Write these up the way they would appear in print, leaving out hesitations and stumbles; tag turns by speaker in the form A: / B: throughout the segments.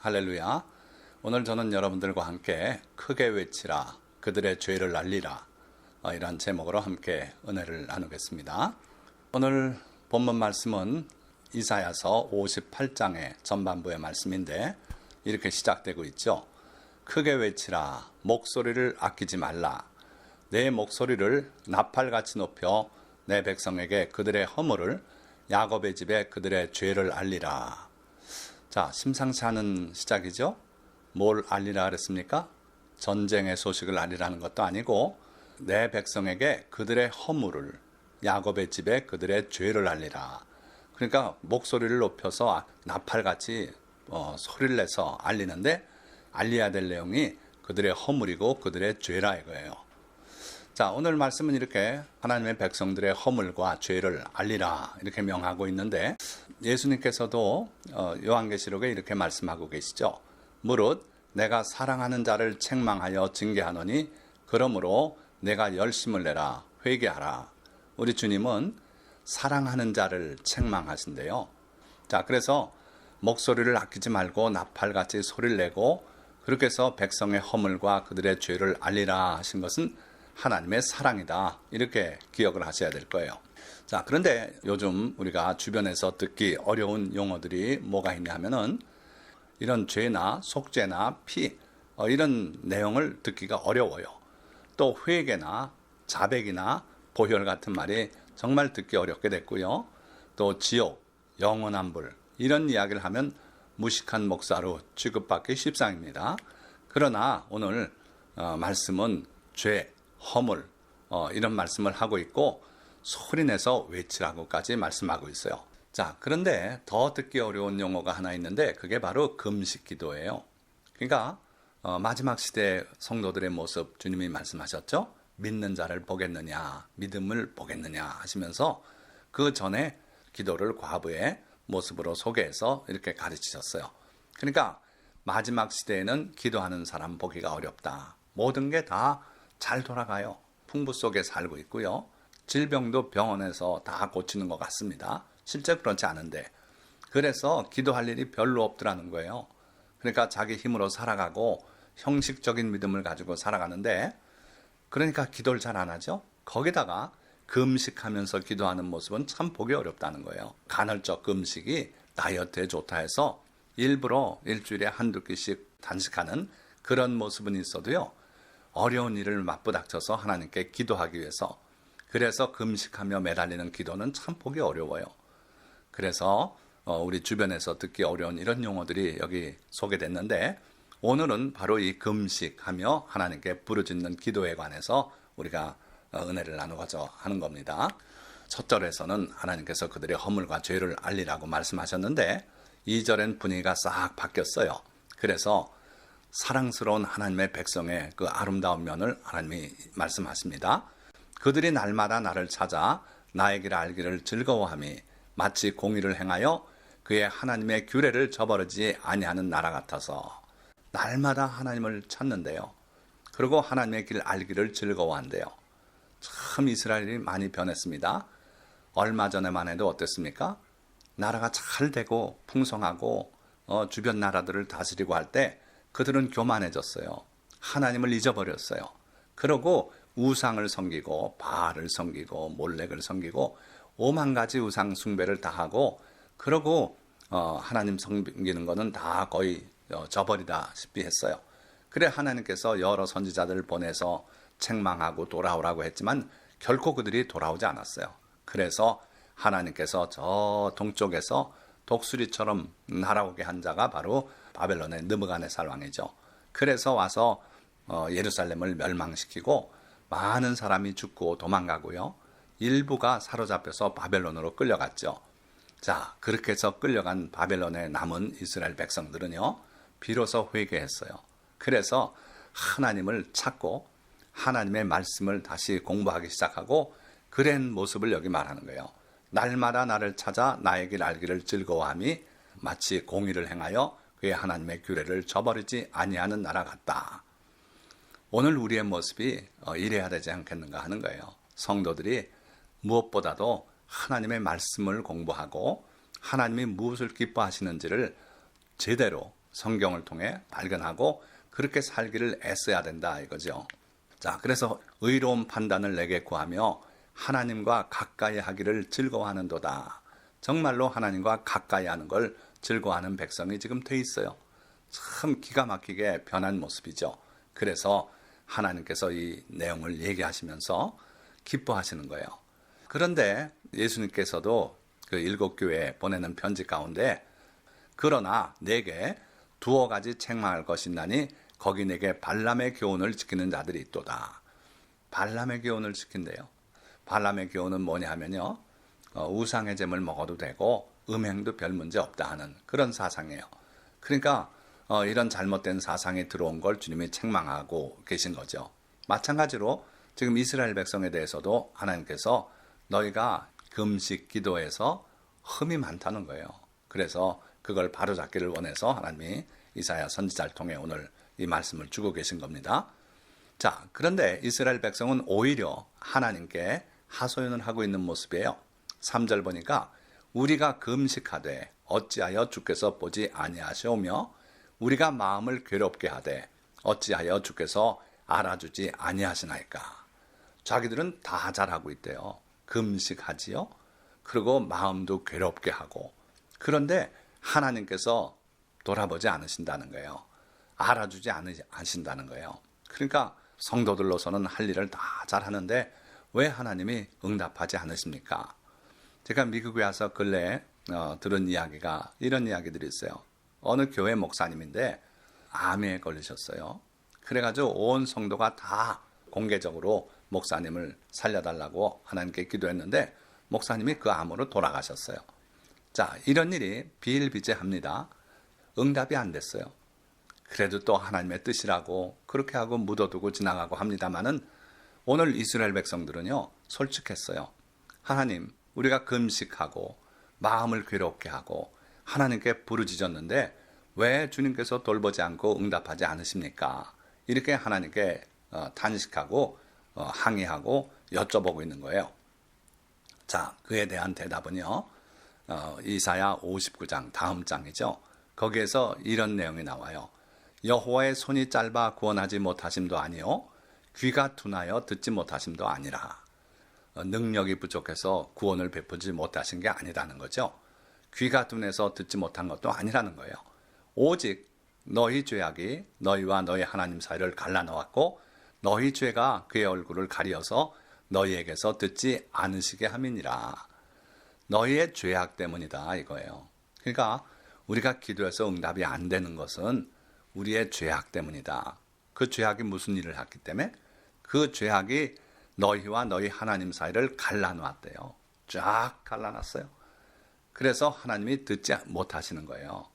A: 할렐루야. 오늘 저는 여러분들과 함께 크게 외치라 그들의 죄를 알리라 이런 제목으로 함께 은혜를 나누겠습니다. 오늘 본문 말씀은 이사야서 58장의 전반부의 말씀인데 이렇게 시작되고 있죠. 크게 외치라 목소리를 아끼지 말라 내 목소리를 나팔같이 높여 내 백성에게 그들의 허물을 야곱의 집에 그들의 죄를 알리라. 자, 심상치 않은 시작이죠. 뭘 알리라 그랬습니까? 전쟁의 소식을 알리라는 것도 아니고 내 백성에게 그들의 허물을 야곱의 집에 그들의 죄를 알리라. 그러니까 목소리를 높여서 나팔같이 소리를 내서 알리는데 알려야 될 내용이 그들의 허물이고 그들의 죄라 이거예요. 자, 오늘 말씀은 이렇게 하나님의 백성들의 허물과 죄를 알리라 이렇게 명하고 있는데 예수님께서도 요한계시록에 이렇게 말씀하고 계시죠. 무릇 내가 사랑하는 자를 책망하여 징계하노니 그러므로 내가 열심을 내라 회개하라. 우리 주님은 사랑하는 자를 책망하신대요. 자, 그래서 목소리를 아끼지 말고 나팔같이 소리를 내고 그렇게 해서 백성의 허물과 그들의 죄를 알리라 하신 것은 하나님의 사랑이다. 이렇게 기억을 하셔야 될 거예요. 자, 그런데 요즘 우리가 주변에서 듣기 어려운 용어들이 뭐가 있냐면은 이런 죄나 속죄나 피 이런 내용을 듣기가 어려워요. 또 회개나 자백이나 보혈 같은 말이 정말 듣기 어렵게 됐고요. 또 지옥, 영원한 불 이런 이야기를 하면 무식한 목사로 취급받기 십상입니다. 그러나 오늘 말씀은 죄, 허물 이런 말씀을 하고 있고 소리내서 외치라고까지 말씀하고 있어요. 자, 그런데 더 듣기 어려운 용어가 하나 있는데 그게 바로 금식 기도예요. 그러니까 마지막 시대 성도들의 모습 주님이 말씀하셨죠. 믿는 자를 보겠느냐, 믿음을 보겠느냐 하시면서 그 전에 기도를 과부의 모습으로 소개해서 이렇게 가르치셨어요. 그러니까 마지막 시대에는 기도하는 사람 보기가 어렵다. 모든 게 다 잘 돌아가요. 풍부 속에 살고 있고요. 질병도 병원에서 다 고치는 것 같습니다. 실제 그렇지 않은데 그래서 기도할 일이 별로 없더라는 거예요. 그러니까 자기 힘으로 살아가고 형식적인 믿음을 가지고 살아가는데 그러니까 기도를 잘 안 하죠. 거기다가 금식하면서 기도하는 모습은 참 보기 어렵다는 거예요. 간헐적 금식이 다이어트에 좋다 해서 일부러 일주일에 한두 끼씩 단식하는 그런 모습은 있어도요. 어려운 일을 맞부닥쳐서 하나님께 기도하기 위해서 그래서 금식하며 매달리는 기도는 참 보기 어려워요. 그래서 우리 주변에서 듣기 어려운 이런 용어들이 여기 소개됐는데 오늘은 바로 이 금식하며 하나님께 부르짖는 기도에 관해서 우리가 은혜를 나누고자 하는 겁니다. 첫 절에서는 하나님께서 그들의 허물과 죄를 알리라고 말씀하셨는데 2절엔 분위기가 싹 바뀌었어요. 그래서 사랑스러운 하나님의 백성의 그 아름다운 면을 하나님이 말씀하십니다. 그들이 날마다 나를 찾아 나의 길을 알기를 즐거워함이 마치 공의를 행하여 그의 하나님의 규례를 저버리지 아니하는 나라 같아서 날마다 하나님을 찾는데요. 그리고 하나님의 길 알기를 즐거워한대요. 참 이스라엘이 많이 변했습니다. 얼마 전에만 해도 어땠습니까? 나라가 잘 되고 풍성하고 주변 나라들을 다스리고 할 때 그들은 교만해졌어요. 하나님을 잊어버렸어요. 그러고 우상을 섬기고 바알을 섬기고 몰렉을 섬기고 오만 가지 우상 숭배를 다 하고 그러고 하나님 섬기는 거는 다 거의 저버리다시피 했어요. 그래 하나님께서 여러 선지자들을 보내서 책망하고 돌아오라고 했지만 결코 그들이 돌아오지 않았어요. 그래서 하나님께서 저 동쪽에서 독수리처럼 날아오게 한 자가 바로 바벨론의 느부갓네살 왕이죠. 그래서 와서 예루살렘을 멸망시키고 많은 사람이 죽고 도망가고요. 일부가 사로잡혀서 바벨론으로 끌려갔죠. 자, 그렇게 해서 끌려간 바벨론에 남은 이스라엘 백성들은요. 비로소 회개했어요. 그래서 하나님을 찾고 하나님의 말씀을 다시 공부하기 시작하고 그런 모습을 여기 말하는 거예요. 날마다 나를 찾아 나의 길 알기를 즐거워함이 마치 공의를 행하여 그의 하나님의 규례를 저버리지 아니하는 나라 같다. 오늘 우리의 모습이 이래야 되지 않겠는가 하는 거예요. 성도들이 무엇보다도 하나님의 말씀을 공부하고 하나님이 무엇을 기뻐하시는지를 제대로 성경을 통해 발견하고 그렇게 살기를 애써야 된다 이거죠. 자, 그래서 의로운 판단을 내게 구하며 하나님과 가까이 하기를 즐거워하는도다. 정말로 하나님과 가까이 하는 걸 즐거워하는 백성이 지금 돼 있어요. 참 기가 막히게 변한 모습이죠. 그래서 하나님께서 이 내용을 얘기하시면서 기뻐하시는 거예요. 그런데 예수님께서도 그 7교회에 보내는 편지 가운데 그러나 내게 두어 가지 책망할 것이 있나니 거기 내게 발람의 교훈을 지키는 자들이 있도다. 발람의 교훈을 지킨대요. 발람의 교훈은 뭐냐 하면요. 우상의 잼을 먹어도 되고 음행도 별 문제 없다 하는 그런 사상이에요. 그러니까 이런 잘못된 사상이 들어온 걸 주님이 책망하고 계신 거죠. 마찬가지로 지금 이스라엘 백성에 대해서도 하나님께서 너희가 금식 기도에서 흠이 많다는 거예요. 그래서 그걸 바로잡기를 원해서 하나님이 이사야 선지자를 통해 오늘 이 말씀을 주고 계신 겁니다. 자, 그런데 이스라엘 백성은 오히려 하나님께 하소연을 하고 있는 모습이에요. 3절 보니까 우리가 금식하되 어찌하여 주께서 보지 아니하시오며 우리가 마음을 괴롭게 하되 어찌하여 주께서 알아주지 아니하시나이까. 자기들은 다 잘하고 있대요. 금식하지요. 그리고 마음도 괴롭게 하고. 그런데 하나님께서 돌아보지 않으신다는 거예요. 알아주지 않으신다는 거예요. 그러니까 성도들로서는 할 일을 다 잘하는데 왜 하나님이 응답하지 않으십니까? 제가 미국에 와서 근래에 들은 이야기가 이런 이야기들이 있어요. 어느 교회 목사님인데 암에 걸리셨어요. 그래가지고 온 성도가 다 공개적으로 목사님을 살려달라고 하나님께 기도했는데 목사님이 그 암으로 돌아가셨어요. 자, 이런 일이 비일비재합니다. 응답이 안 됐어요. 그래도 또 하나님의 뜻이라고 그렇게 하고 묻어두고 지나가고 합니다마는 오늘 이스라엘 백성들은요 솔직했어요. 하나님, 우리가 금식하고 마음을 괴롭게 하고 하나님께 부르짖었는데 왜 주님께서 돌보지 않고 응답하지 않으십니까? 이렇게 하나님께 탄식하고 항의하고 여쭤보고 있는 거예요. 자, 그에 대한 대답은요. 이사야 59장 다음 장이죠. 거기에서 이런 내용이 나와요. 여호와의 손이 짧아 구원하지 못하심도 아니요 귀가 둔하여 듣지 못하심도 아니라. 능력이 부족해서 구원을 베푸지 못하신 게 아니라는 거죠. 귀가 둔해서 듣지 못한 것도 아니라는 거예요. 오직 너희 죄악이 너희와 너희 하나님 사이를 갈라놓았고 너희 죄가 그의 얼굴을 가리어서 너희에게서 듣지 않으시게 함이니라. 너희의 죄악 때문이다 이거예요. 그러니까 우리가 기도해서 응답이 안 되는 것은 우리의 죄악 때문이다. 그 죄악이 무슨 일을 했기 때문에? 그 죄악이 너희와 너희 하나님 사이를 갈라놓았대요. 쫙 갈라놨어요. 그래서 하나님이 듣지 못하시는 거예요.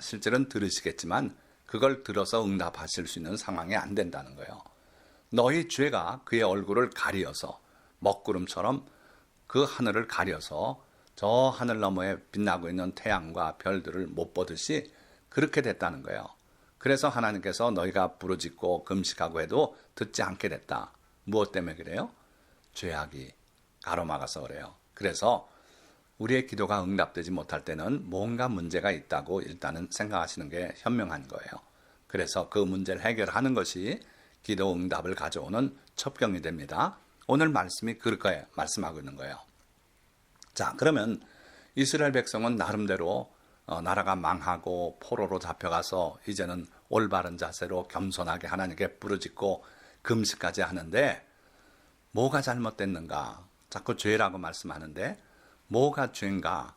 A: 실제로는 들으시겠지만 그걸 들어서 응답하실 수 있는 상황이 안 된다는 거예요. 너희 죄가 그의 얼굴을 가리어서 먹구름처럼 그 하늘을 가려서 저 하늘 너머에 빛나고 있는 태양과 별들을 못 보듯이 그렇게 됐다는 거예요. 그래서 하나님께서 너희가 부르짖고 금식하고 해도 듣지 않게 됐다. 무엇 때문에 그래요? 죄악이 가로막아서 그래요. 그래서 우리의 기도가 응답되지 못할 때는 뭔가 문제가 있다고 일단은 생각하시는 게 현명한 거예요. 그래서 그 문제를 해결하는 것이 기도 응답을 가져오는 첩경이 됩니다. 오늘 말씀이 그렇게 말씀하고 있는 거예요. 자, 그러면 이스라엘 백성은 나름대로 나라가 망하고 포로로 잡혀가서 이제는 올바른 자세로 겸손하게 하나님께 부르짖고 금식까지 하는데 뭐가 잘못됐는가? 자꾸 죄라고 말씀하는데 뭐가 죄인가?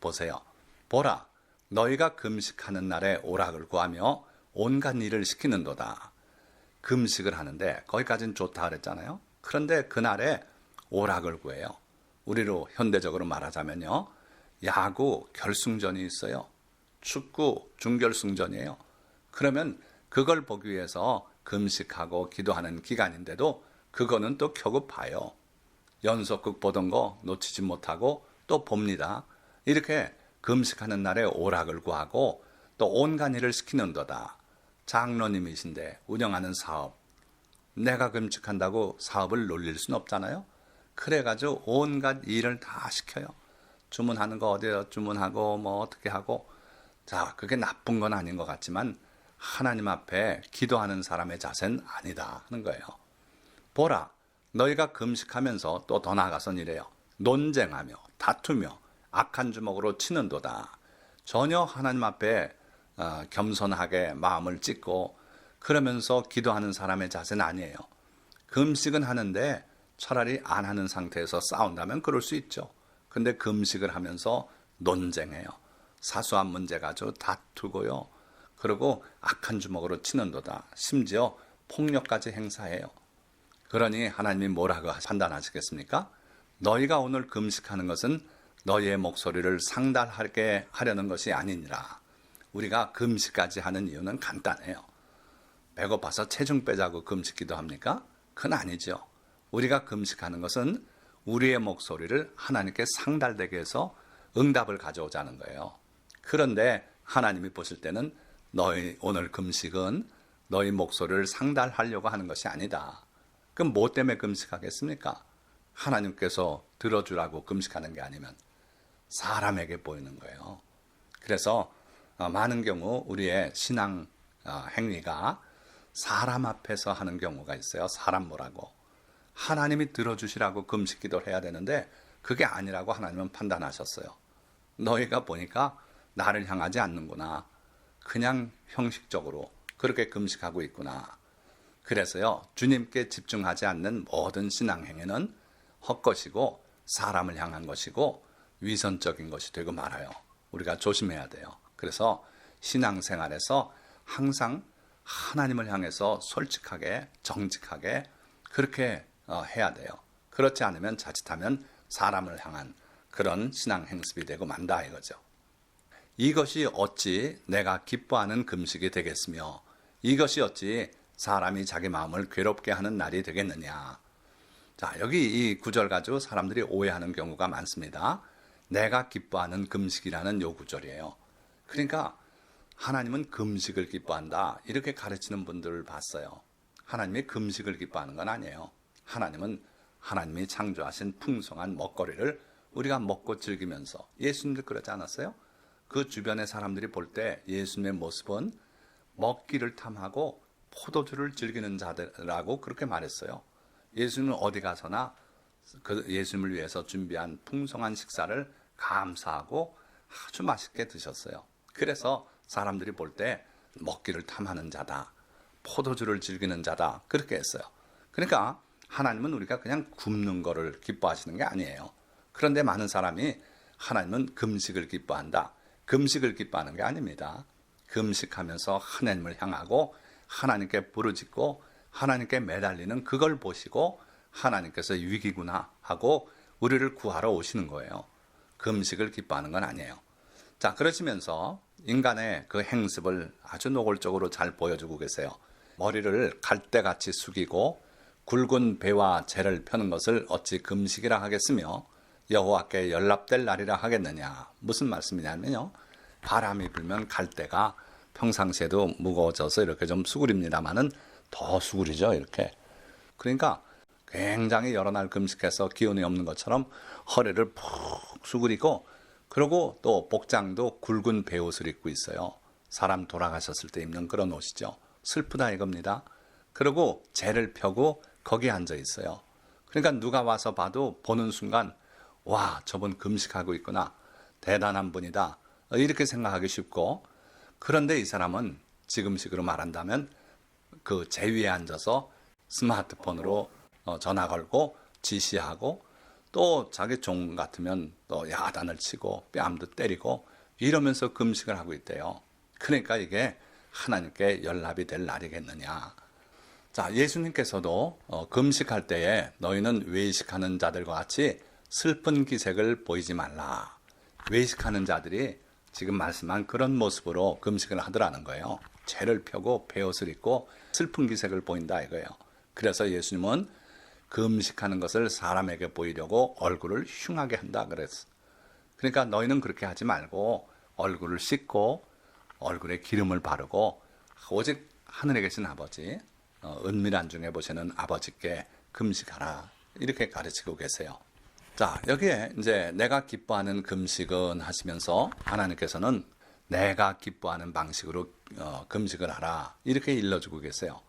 A: 보세요. 보라, 너희가 금식하는 날에 오락을 구하며 온갖 일을 시키는도다. 금식을 하는데 거기까지는 좋다 그랬잖아요. 그런데 그날에 오락을 구해요. 우리로 현대적으로 말하자면요. 야구 결승전이 있어요. 축구 준결승전이에요. 그러면 그걸 보기 위해서 금식하고 기도하는 기간인데도 그거는 또 켜고 봐요. 연속극 보던 거 놓치지 못하고 또 봅니다. 이렇게 금식하는 날에 오락을 구하고 또 온갖 일을 시키는도다. 장로님이신데 운영하는 사업. 내가 금식한다고 사업을 놀릴 수는 없잖아요. 그래가지고 온갖 일을 다 시켜요. 주문하는 거 어디에 주문하고 뭐 어떻게 하고 자, 그게 나쁜 건 아닌 것 같지만 하나님 앞에 기도하는 사람의 자세는 아니다 하는 거예요. 보라, 너희가 금식하면서 또 더 나아가선 이래요. 논쟁하며 다투며 악한 주먹으로 치는도다. 전혀 하나님 앞에 겸손하게 마음을 찢고 그러면서 기도하는 사람의 자세는 아니에요. 금식은 하는데 차라리 안 하는 상태에서 싸운다면 그럴 수 있죠. 근데 금식을 하면서 논쟁해요. 사소한 문제 가지고 다투고요. 그리고 악한 주먹으로 치는도다. 심지어 폭력까지 행사해요. 그러니 하나님이 뭐라고 판단하시겠습니까? 너희가 오늘 금식하는 것은 너희의 목소리를 상달하게 하려는 것이 아니니라. 우리가 금식까지 하는 이유는 간단해요. 배고파서 체중 빼자고 금식기도 합니까? 그건 아니죠. 우리가 금식하는 것은 우리의 목소리를 하나님께 상달되게 해서 응답을 가져오자는 거예요. 그런데 하나님이 보실 때는 너희 오늘 금식은 너희 목소리를 상달하려고 하는 것이 아니다. 그럼 뭐 때문에 금식하겠습니까? 하나님께서 들어주라고 금식하는 게 아니면 사람에게 보이는 거예요. 그래서 많은 경우 우리의 신앙 행위가 사람 앞에서 하는 경우가 있어요. 사람 뭐라고. 하나님이 들어주시라고 금식 기도를 해야 되는데 그게 아니라고 하나님은 판단하셨어요. 너희가 보니까 나를 향하지 않는구나. 그냥 형식적으로 그렇게 금식하고 있구나. 그래서요, 주님께 집중하지 않는 모든 신앙 행위는 헛것이고 사람을 향한 것이고 위선적인 것이 되고 말아요. 우리가 조심해야 돼요. 그래서 신앙생활에서 항상 하나님을 향해서 솔직하게 정직하게 그렇게 해야 돼요. 그렇지 않으면 자칫하면 사람을 향한 그런 신앙 행습이 되고 만다 이거죠. 이것이 어찌 내가 기뻐하는 금식이 되겠으며 이것이 어찌 사람이 자기 마음을 괴롭게 하는 날이 되겠느냐. 자, 여기 이 구절 가지고 사람들이 오해하는 경우가 많습니다. 내가 기뻐하는 금식이라는 요 구절이에요. 그러니까 하나님은 금식을 기뻐한다 이렇게 가르치는 분들을 봤어요. 하나님이 금식을 기뻐하는 건 아니에요. 하나님은 하나님이 창조하신 풍성한 먹거리를 우리가 먹고 즐기면서, 예수님도 그러지 않았어요? 그 주변의 사람들이 볼 때 예수님의 모습은 먹기를 탐하고 포도주를 즐기는 자들이라고 그렇게 말했어요. 예수님은 어디 가서나 그 예수님을 위해서 준비한 풍성한 식사를 감사하고 아주 맛있게 드셨어요. 그래서 사람들이 볼 때 먹기를 탐하는 자다, 포도주를 즐기는 자다 그렇게 했어요. 그러니까 하나님은 우리가 그냥 굶는 거를 기뻐하시는 게 아니에요. 그런데 많은 사람이 하나님은 금식을 기뻐한다, 금식을 기뻐하는 게 아닙니다. 금식하면서 하나님을 향하고 하나님께 부르짖고 하나님께 매달리는 그걸 보시고 하나님께서 위기구나 하고 우리를 구하러 오시는 거예요. 금식을 기뻐하는 건 아니에요. 자, 그러시면서 인간의 그 행습을 아주 노골적으로 잘 보여주고 계세요. 머리를 갈대같이 숙이고 굵은 배와 재를 펴는 것을 어찌 금식이라 하겠으며 여호와께 연락될 날이라 하겠느냐. 무슨 말씀이냐면요, 바람이 불면 갈대가 평상시에도 무거워져서 이렇게 좀 수그립니다마는 더 수그리죠, 이렇게. 그러니까 굉장히 여러 날 금식해서 기운이 없는 것처럼 허리를 푹 수그리고, 그리고 또 복장도 굵은 베옷을 입고 있어요. 사람 돌아가셨을 때 입는 그런 옷이죠. 슬프다 이겁니다. 그리고 재를 펴고 거기에 앉아 있어요. 그러니까 누가 와서 봐도 보는 순간 와, 저분 금식하고 있구나, 대단한 분이다 이렇게 생각하기 쉽고, 그런데 이 사람은 지금식으로 말한다면 그 재 위에 앉아서 스마트폰으로 전화 걸고 지시하고, 또 자기 종 같으면 또 야단을 치고 뺨도 때리고 이러면서 금식을 하고 있대요. 그러니까 이게 하나님께 연락이 될 날이겠느냐. 자, 예수님께서도 금식할 때에 너희는 외식하는 자들과 같이 슬픈 기색을 보이지 말라. 외식하는 자들이 지금 말씀한 그런 모습으로 금식을 하더라는 거예요. 재를 펴고 베옷을 입고 슬픈 기색을 보인다 이거예요. 그래서 예수님은 금식하는 것을 사람에게 보이려고 얼굴을 흉하게 한다 그랬어. 그러니까 너희는 그렇게 하지 말고 얼굴을 씻고 얼굴에 기름을 바르고 오직 하늘에 계신 아버지, 은밀한 중에 보시는 아버지께 금식하라 이렇게 가르치고 계세요. 자, 여기에 이제 내가 기뻐하는 금식은 하시면서 하나님께서는 내가 기뻐하는 방식으로 금식을 하라. 이렇게 일러주고 계세요.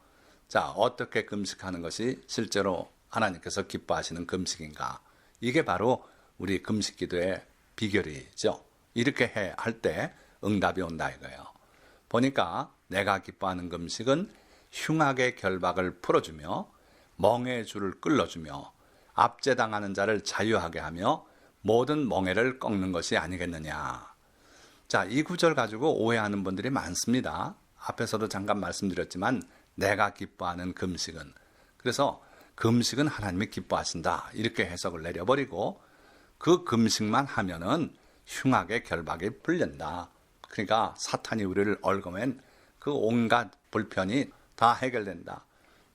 A: 자, 어떻게 금식하는 것이 실제로 하나님께서 기뻐하시는 금식인가? 이게 바로 우리 금식 기도의 비결이죠. 이렇게 할 때 응답이 온다 이거예요. 보니까 내가 기뻐하는 금식은 흉악의 결박을 풀어주며 멍에의 줄을 끌어주며 압제당하는 자를 자유하게 하며 모든 멍에를 꺾는 것이 아니겠느냐. 자, 이 구절 가지고 오해하는 분들이 많습니다. 앞에서도 잠깐 말씀드렸지만 내가 기뻐하는 금식은, 그래서 금식은 하나님이 기뻐하신다 이렇게 해석을 내려버리고 그 금식만 하면은 흉악의 결박이 풀린다. 그러니까 사탄이 우리를 얽어맨 그 온갖 불편이 다 해결된다.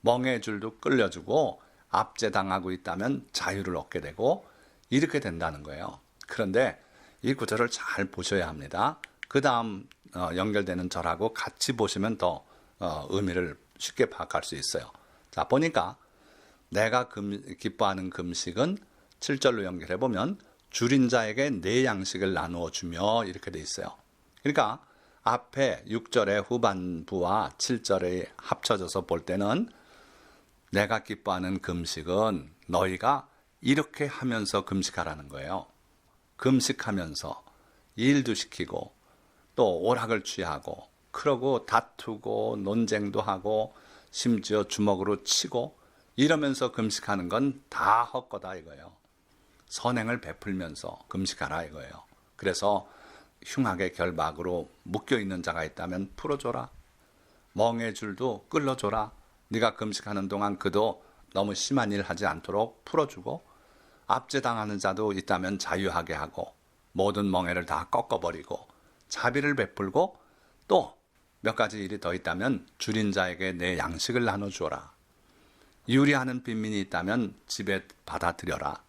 A: 멍의 줄도 끌려주고 압제당하고 있다면 자유를 얻게 되고 이렇게 된다는 거예요. 그런데 이 구절을 잘 보셔야 합니다. 그 다음 연결되는 절하고 같이 보시면 더 의미를 쉽게 파악할 수 있어요. 자, 보니까 내가 기뻐하는 금식은 7절로 연결해 보면 줄인 자에게 내 양식을 나누어 주며 이렇게 돼 있어요. 그러니까 앞에 6절의 후반부와 7절에 합쳐져서 볼 때는 내가 기뻐하는 금식은 너희가 이렇게 하면서 금식하라는 거예요. 금식하면서 일도 시키고 또 오락을 취하고 그러고 다투고 논쟁도 하고 심지어 주먹으로 치고 이러면서 금식하는 건 다 헛거다 이거예요. 선행을 베풀면서 금식하라 이거예요. 그래서 흉악의 결박으로 묶여있는 자가 있다면 풀어줘라. 멍의 줄도 끌어줘라. 네가 금식하는 동안 그도 너무 심한 일 하지 않도록 풀어주고 압제당하는 자도 있다면 자유하게 하고 모든 멍에를 다 꺾어버리고 자비를 베풀고 또 몇 가지 일이 더 있다면 줄인 자에게 내 양식을 나눠주어라. 유리하는 빈민이 있다면 집에 받아들여라.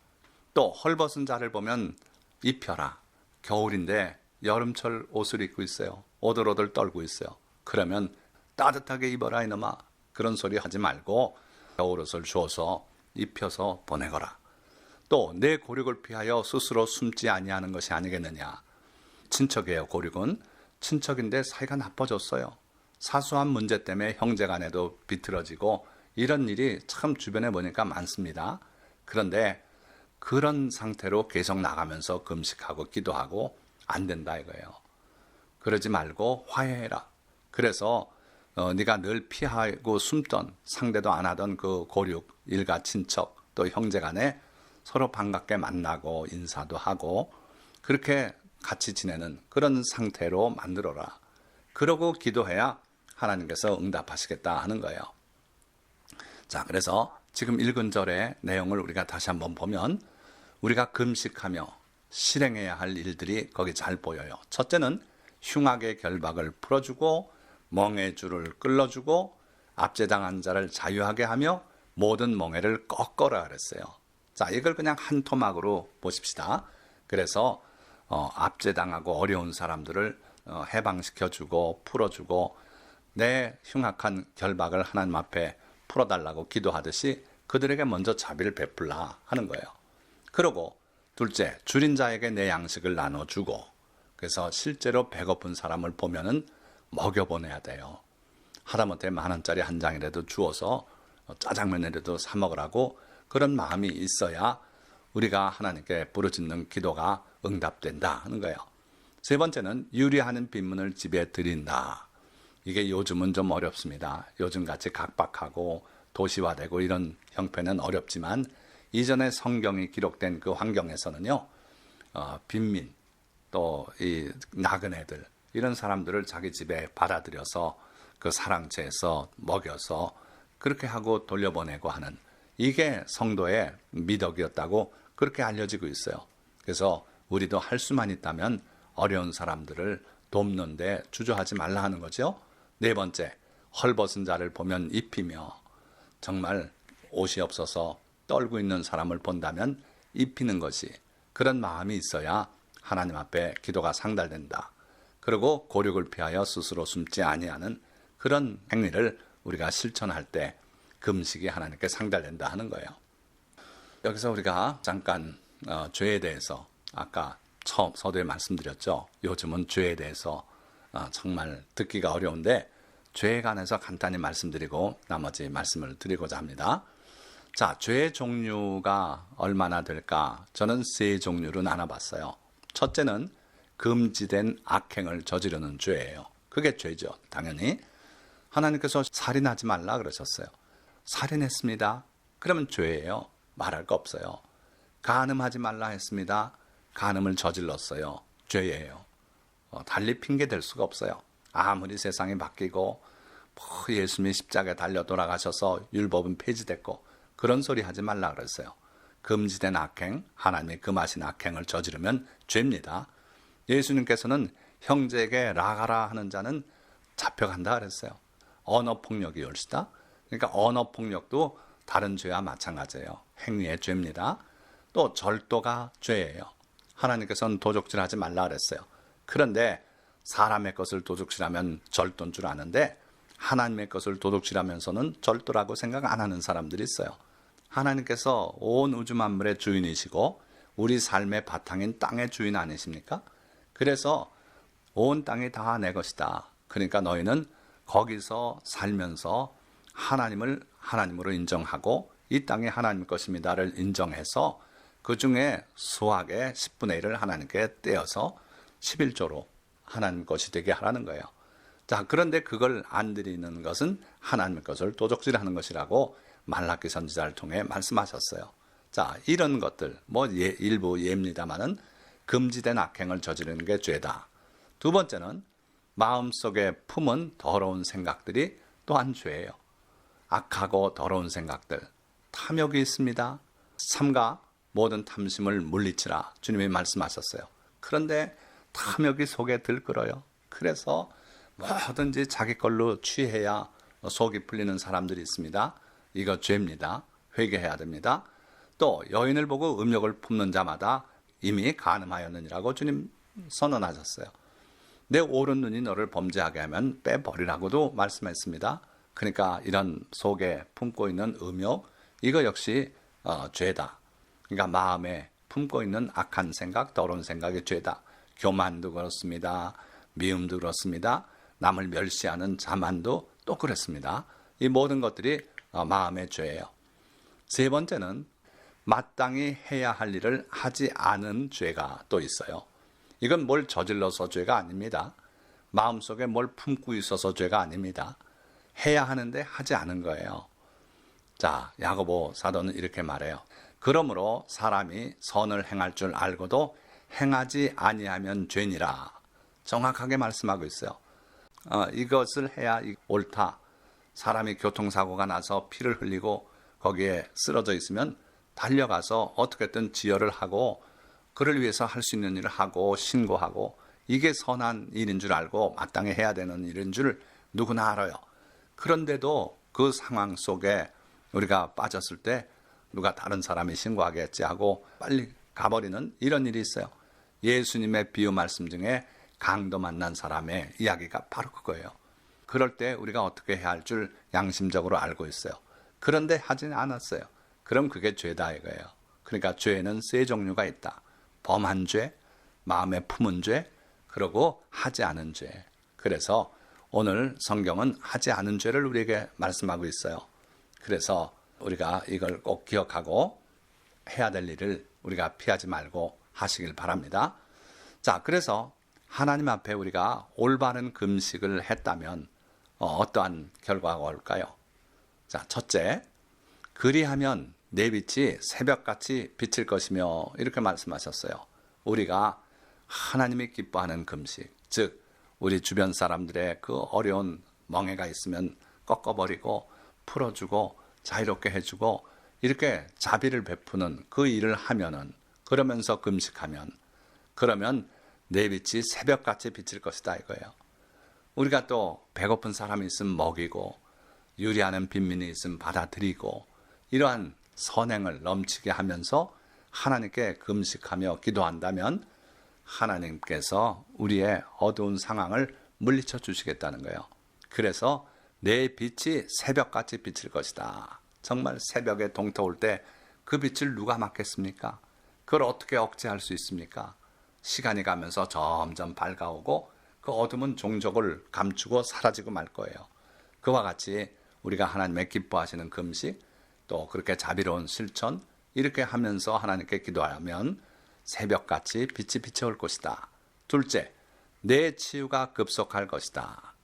A: 또 헐벗은 자를 보면 입혀라. 겨울인데 여름철 옷을 입고 있어요. 오들오들 떨고 있어요. 그러면 따뜻하게 입어라 이놈아. 그런 소리 하지 말고 겨울옷을 주어서 입혀서 보내거라. 또 내 고륙을 피하여 스스로 숨지 아니하는 것이 아니겠느냐. 친척이에요. 고륙은 친척인데 사이가 나빠졌어요. 사소한 문제 때문에 형제간에도 비틀어지고 이런 일이 참 주변에 보니까 많습니다. 그런데 그런 상태로 계속 나가면서 금식하고 기도하고 안 된다 이거예요. 그러지 말고 화해해라. 그래서 네가 늘 피하고 숨던 상대도 안 하던 그 고륙, 일가, 친척 또 형제간에 서로 반갑게 만나고 인사도 하고 그렇게 같이 지내는 그런 상태로 만들어라. 그러고 기도해야 하나님께서 응답하시겠다 하는 거예요. 자, 그래서 지금 읽은 절의 내용을 우리가 다시 한번 보면 우리가 금식하며 실행해야 할 일들이 거기 잘 보여요. 첫째는 흉악의 결박을 풀어주고 멍의 줄을 끌어주고 압제당한 자를 자유하게 하며 모든 멍에를 꺾어라 그랬어요. 자, 이걸 그냥 한 토막으로 보십시다. 그래서 압제당하고 어려운 사람들을 해방시켜주고 풀어주고 내 흉악한 결박을 하나님 앞에 풀어달라고 기도하듯이 그들에게 먼저 자비를 베풀라 하는 거예요. 그리고 둘째, 줄인 자에게 내 양식을 나눠주고 그래서 실제로 배고픈 사람을 보면은 먹여보내야 돼요. 하다못해 10,000원짜리 한 장이라도 주어서 짜장면이라도 사 먹으라고 그런 마음이 있어야 우리가 하나님께 부르짖는 기도가 응답된다 하는 거예요. 세 번째는 유리하는 빈문을 집에 드린다. 이게 요즘은 좀 어렵습니다. 요즘같이 각박하고 도시화되고 이런 형편은 어렵지만 이전에 성경이 기록된 그 환경에서는요, 빈민 또 이 나그네들 이런 사람들을 자기 집에 받아들여서 그 사랑채에서 먹여서 그렇게 하고 돌려보내고 하는 이게 성도의 미덕이었다고 그렇게 알려지고 있어요. 그래서 우리도 할 수만 있다면 어려운 사람들을 돕는데 주저하지 말라 하는 거죠. 네 번째, 헐벗은 자를 보면 입히며 정말 옷이 없어서 떨고 있는 사람을 본다면 입히는 것이 그런 마음이 있어야 하나님 앞에 기도가 상달된다. 그리고 고륙을 피하여 스스로 숨지 아니하는 그런 행위를 우리가 실천할 때 금식이 하나님께 상달된다 하는 거예요. 여기서 우리가 잠깐 죄에 대해서 아까 처음 서두에 말씀드렸죠. 요즘은 죄에 대해서 정말 듣기가 어려운데 죄에 관해서 간단히 말씀드리고 나머지 말씀을 드리고자 합니다. 자, 죄의 종류가 얼마나 될까? 저는 세 종류로 나눠봤어요. 첫째는 금지된 악행을 저지르는 죄예요. 그게 죄죠, 당연히. 하나님께서 살인하지 말라 그러셨어요. 살인했습니다. 그러면 죄예요. 말할 거 없어요. 간음하지 말라 했습니다. 간음을 저질렀어요. 죄예요. 달리 핑계 댈 수가 없어요. 아무리 세상이 바뀌고 예수님이 십자가에 달려 돌아가셔서 율법은 폐지됐고 그런 소리 하지 말라 그랬어요. 금지된 악행, 하나님이 금하신 악행을 저지르면 죄입니다. 예수님께서는 형제에게 라가라 하는 자는 잡혀간다 그랬어요. 언어폭력이 올시다. 그러니까 언어폭력도 다른 죄와 마찬가지예요. 행위의 죄입니다. 또 절도가 죄예요. 하나님께서는 도적질하지 말라 그랬어요. 그런데 사람의 것을 도둑질하면 절도인 줄 아는데 하나님의 것을 도둑질하면서는 절도라고 생각 안 하는 사람들이 있어요. 하나님께서 온 우주 만물의 주인이시고 우리 삶의 바탕인 땅의 주인 아니십니까? 그래서 온 땅이 다 내 것이다. 그러니까 너희는 거기서 살면서 하나님을 하나님으로 인정하고 이 땅이 하나님 것입니다를 인정해서 그 중에 수확의 10분의 1을 하나님께 떼어서 11조로 하나님 것이 되게 하라는 거예요. 자, 그런데 그걸 안 드리는 것은 하나님의 것을 도적질하는 것이라고 말라기 선지자를 통해 말씀하셨어요. 자, 이런 것들 일부 예입니다마는 금지된 악행을 저지르는 게 죄다. 두 번째는 마음속에 품은 더러운 생각들이 또한 죄예요. 악하고 더러운 생각들, 탐욕이 있습니다. 삼가 모든 탐심을 물리치라 주님이 말씀하셨어요. 그런데 탐욕이 속에 들끓어요. 그래서 뭐든지 자기 걸로 취해야 속이 풀리는 사람들이 있습니다. 이거 죄입니다. 회개해야 됩니다. 또 여인을 보고 음욕을 품는 자마다 이미 간음하였느니라고 주님 선언하셨어요. 내 오른 눈이 너를 범죄하게 하면 빼버리라고도 말씀했습니다. 그러니까 이런 속에 품고 있는 음욕, 이거 역시 죄다. 그러니까 마음에 품고 있는 악한 생각, 더러운 생각이 죄다. 교만도 그렇습니다. 미움도 그렇습니다. 남을 멸시하는 자만도 또 그렇습니다. 이 모든 것들이 마음의 죄예요. 세 번째는 마땅히 해야 할 일을 하지 않은 죄가 또 있어요. 이건 뭘 저질러서 죄가 아닙니다. 마음속에 뭘 품고 있어서 죄가 아닙니다. 해야 하는데 하지 않은 거예요. 자, 야고보 사도는 이렇게 말해요. 그러므로 사람이 선을 행할 줄 알고도 행하지 아니하면 죄니라. 정확하게 말씀하고 있어요. 이것을 해야 옳다. 사람이 교통사고가 나서 피를 흘리고 거기에 쓰러져 있으면 달려가서 어떻게든 지혈을 하고 그를 위해서 할 수 있는 일을 하고 신고하고 이게 선한 일인 줄 알고 마땅히 해야 되는 일인 줄 누구나 알아요. 그런데도 그 상황 속에 우리가 빠졌을 때 누가 다른 사람이 신고하겠지 하고 빨리 가버리는 이런 일이 있어요. 예수님의 비유 말씀 중에 강도 만난 사람의 이야기가 바로 그거예요. 그럴 때 우리가 어떻게 해야 할 줄 양심적으로 알고 있어요. 그런데 하지는 않았어요. 그럼 그게 죄다 이거예요. 그러니까 죄는 세 종류가 있다. 범한 죄, 마음에 품은 죄, 그리고 하지 않은 죄. 그래서 오늘 성경은 하지 않은 죄를 우리에게 말씀하고 있어요. 그래서 우리가 이걸 꼭 기억하고 해야 될 일을 우리가 피하지 말고 하시길 바랍니다. 자, 그래서 하나님 앞에 우리가 올바른 금식을 했다면 어떠한 결과가 올까요? 자, 첫째, 그리하면 내 빛이 새벽같이 비칠 것이며 이렇게 말씀하셨어요. 우리가 하나님이 기뻐하는 금식, 즉 우리 주변 사람들의 그 어려운 멍해가 있으면 꺾어버리고 풀어주고 자유롭게 해주고 이렇게 자비를 베푸는 그 일을 하면은, 그러면서 금식하면, 그러면 내 빛이 새벽같이 비칠 것이다 이거예요. 우리가 또 배고픈 사람이 있으면 먹이고 유리하는 빈민이 있으면 받아들이고 이러한 선행을 넘치게 하면서 하나님께 금식하며 기도한다면 하나님께서 우리의 어두운 상황을 물리쳐 주시겠다는 거예요. 그래서 내 빛이 새벽같이 비칠 것이다. 정말 새벽에 동터올 때 그 빛을 누가 막겠습니까? 그걸 어떻게 억제할 수 있습니까? 시간이 가면서 점점 밝아오고 그 어둠은 종족을 감추고 사라지고 말 거예요. 그와 같이 우리가 하나님의 기뻐하시는 금식, 또 그렇게 자비로운 실천, 이렇게 하면서 하나님께 기도하면 새벽같이 빛이 비춰올 것이다. 둘째, 내 치유가 급속할 것이다.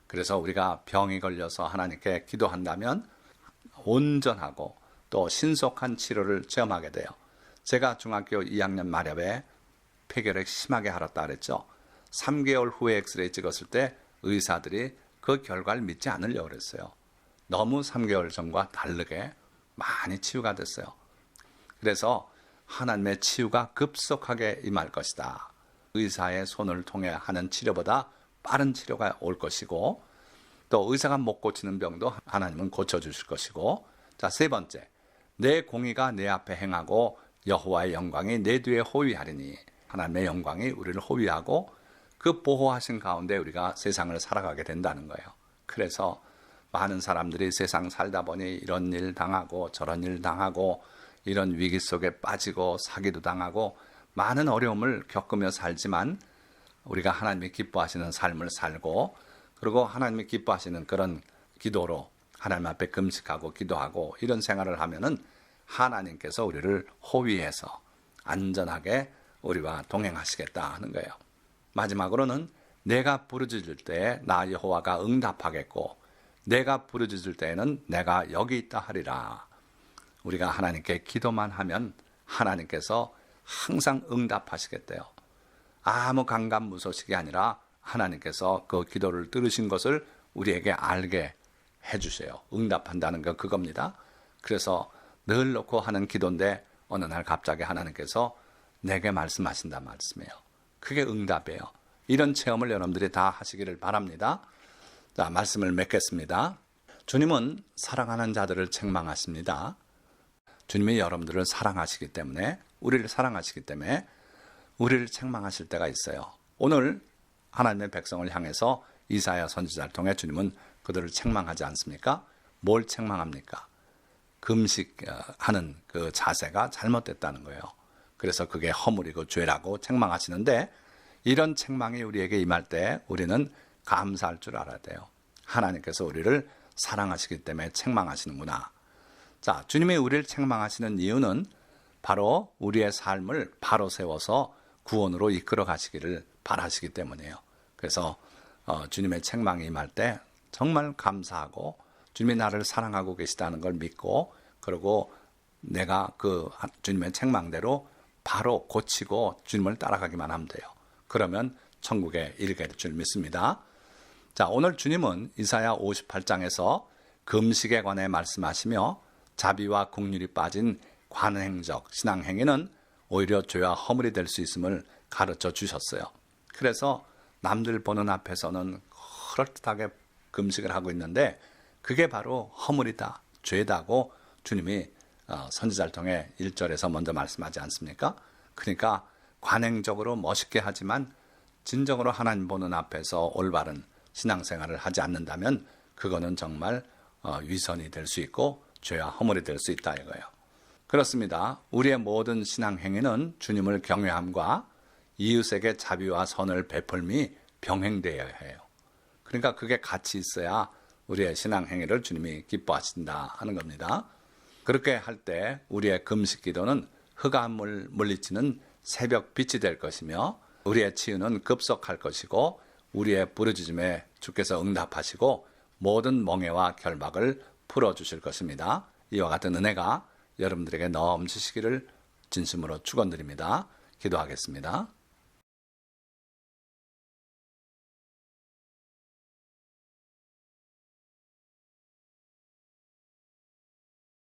A: 그래서 우리가 병이 걸려서 하나님께 기도한다면 온전하고 또 신속한 치료를 체험하게 돼요. 제가 중학교 2학년 말엽에 폐결핵 심하게 앓았다 그랬죠. 3개월 후에 엑스레이 찍었을 때 의사들이 그 결과를 믿지 않으려고 그랬어요. 너무 3개월 전과 다르게 많이 치유가 됐어요. 그래서 하나님의 치유가 급속하게 임할 것이다. 의사의 손을 통해 하는 치료보다 빠른 치료가 올 것이고, 또 의사가 못 고치는 병도 하나님은 고쳐주실 것이고, 자, 세 번째, 내 공의가 내 앞에 행하고 여호와의 영광이 내 뒤에 호위하리니. 하나님의 영광이 우리를 호위하고 그 보호하신 가운데 우리가 세상을 살아가게 된다는 거예요. 그래서 많은 사람들이 세상 살다 보니 이런 일 당하고 저런 일 당하고 이런 위기 속에 빠지고 사기도 당하고 많은 어려움을 겪으며 살지만, 우리가 하나님이 기뻐하시는 삶을 살고, 그리고 하나님이 기뻐하시는 그런 기도로 하나님 앞에 금식하고 기도하고 이런 생활을 하면은 하나님께서 우리를 호위해서 안전하게 우리와 동행하시겠다 하는 거예요. 마지막으로는 내가 부르짖을 때 나 여호와가 응답하겠고 내가 부르짖을 때에는 내가 여기 있다 하리라. 우리가 하나님께 기도만 하면 하나님께서 항상 응답하시겠대요. 아무 강간무소식이 아니라 하나님께서 그 기도를 들으신 것을 우리에게 알게 해주세요. 응답한다는 건 그겁니다. 그래서 늘 놓고 하는 기도인데 어느 날 갑자기 하나님께서 내게 말씀하신단 말씀이에요. 그게 응답이에요. 이런 체험을 여러분들이 다 하시기를 바랍니다. 자, 말씀을 맺겠습니다. 주님은 사랑하는 자들을 책망하십니다. 주님이 여러분들을 사랑하시기 때문에, 우리를 사랑하시기 때문에 우리를 책망하실 때가 있어요. 오늘 하나님의 백성을 향해서 이사야 선지자를 통해 주님은 그들을 책망하지 않습니까? 뭘 책망합니까? 금식하는 그 자세가 잘못됐다는 거예요. 그래서 그게 허물이고 죄라고 책망하시는데, 이런 책망이 우리에게 임할 때 우리는 감사할 줄 알아야 돼요. 하나님께서 우리를 사랑하시기 때문에 책망하시는구나. 자, 주님이 우리를 책망하시는 이유는 바로 우리의 삶을 바로 세워서 구원으로 이끌어 가시기를 바라시기 때문이에요. 그래서 주님의 책망이 임할 때 정말 감사하고 주님이 나를 사랑하고 계시다는 걸 믿고, 그리고 내가 그 주님의 책망대로 바로 고치고 주님을 따라가기만 하면 돼요. 그러면 천국에 이르게 될 줄 믿습니다. 자, 오늘 주님은 이사야 58장에서 금식에 관해 말씀하시며 자비와 긍휼이 빠진 관행적 신앙행위는 오히려 죄와 허물이 될 수 있음을 가르쳐 주셨어요. 그래서 남들 보는 앞에서는 그럴듯하게 금식을 하고 있는데 그게 바로 허물이다, 죄다고 주님이 선지자를 통해 1절에서 먼저 말씀하지 않습니까? 그러니까 관행적으로 멋있게 하지만 진정으로 하나님 보는 앞에서 올바른 신앙생활을 하지 않는다면 그거는 정말 위선이 될 수 있고 죄와 허물이 될 수 있다 이거예요. 그렇습니다. 우리의 모든 신앙행위는 주님을 경외함과 이웃에게 자비와 선을 베풀미 병행되어야 해요. 그러니까 그게 같이 있어야 우리의 신앙행위를 주님이 기뻐하신다 하는 겁니다. 그렇게 할 때 우리의 금식 기도는 흑암을 물리치는 새벽 빛이 될 것이며 우리의 치유는 급속할 것이고 우리의 부르짖음에 주께서 응답하시고 모든 멍해와 결박을 풀어주실 것입니다. 이와 같은 은혜가 여러분들에게 넘치시기를 진심으로 축원드립니다. 기도하겠습니다.